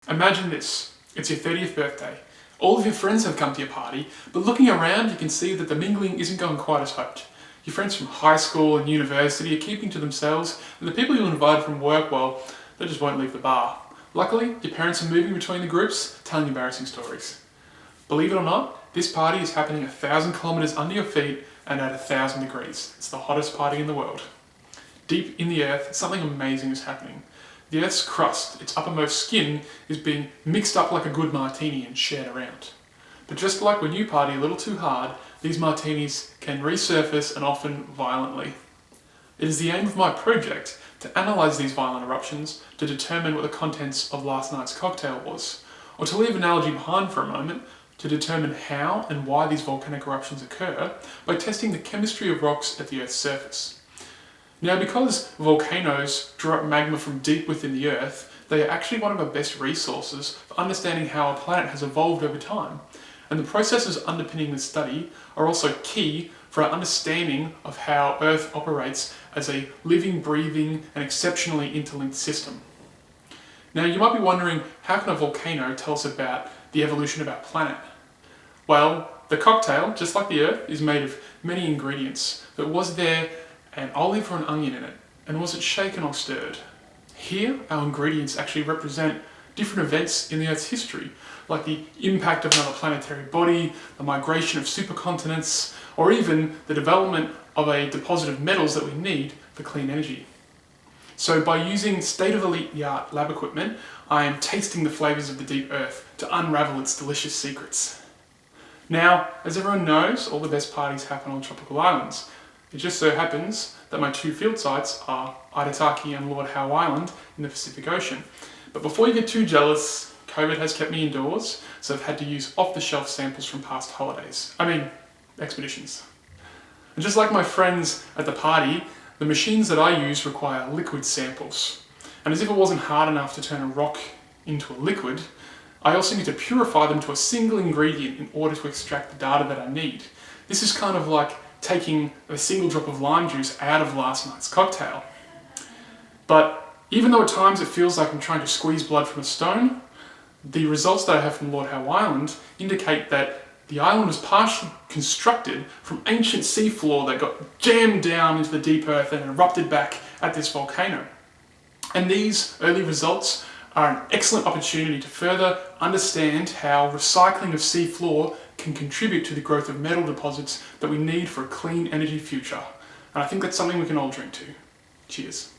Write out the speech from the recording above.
Imagine this, it's your 30th birthday. All of your friends have come to your party, but looking around you can see that the mingling isn't going quite as hoped. Your friends from high school and university are keeping to themselves, and the people you invited from work, well, they just won't leave the bar. Luckily, your parents are moving between the groups, telling embarrassing stories. Believe it or not, this party is happening 1,000 kilometers under your feet and at 1,000 degrees. It's the hottest party in the world. Deep in the earth, something amazing is happening. The Earth's crust, its uppermost skin, is being mixed up like a good martini and shared around. But just like when you party a little too hard, these martinis can resurface and often violently. It is the aim of my project to analyse these violent eruptions to determine what the contents of last night's cocktail was, or to leave analogy behind for a moment to determine how and why these volcanic eruptions occur by testing the chemistry of rocks at the Earth's surface. Now, because volcanoes draw up magma from deep within the Earth, they are actually one of our best resources for understanding how our planet has evolved over time. And the processes underpinning this study are also key for our understanding of how Earth operates as a living, breathing, and exceptionally interlinked system. Now, you might be wondering, how can a volcano tell us about the evolution of our planet? Well, the cocktail, just like the Earth, is made of many ingredients. But was there an olive or an onion in it? And was it shaken or stirred? Here, our ingredients actually represent different events in the Earth's history, like the impact of another planetary body, the migration of supercontinents, or even the development of a deposit of metals that we need for clean energy. So by using state-of-the-art lab equipment, I am tasting the flavours of the deep Earth to unravel its delicious secrets. Now, as everyone knows, all the best parties happen on tropical islands. It just so happens that my two field sites are Itataki and Lord Howe Island in the Pacific Ocean. But before you get too jealous, COVID has kept me indoors, so I've had to use off-the-shelf samples from past expeditions. And just like my friends at the party, the machines that I use require liquid samples. And as if it wasn't hard enough to turn a rock into a liquid, I also need to purify them to a single ingredient in order to extract the data that I need. This is kind of like taking a single drop of lime juice out of last night's cocktail. But even though at times it feels like I'm trying to squeeze blood from a stone, the results that I have from Lord Howe Island indicate that the island was partially constructed from ancient seafloor that got jammed down into the deep earth and erupted back at this volcano. And these early results are an excellent opportunity to further understand how recycling of seafloor can contribute to the growth of metal deposits that we need for a clean energy future. And I think that's something we can all drink to. Cheers.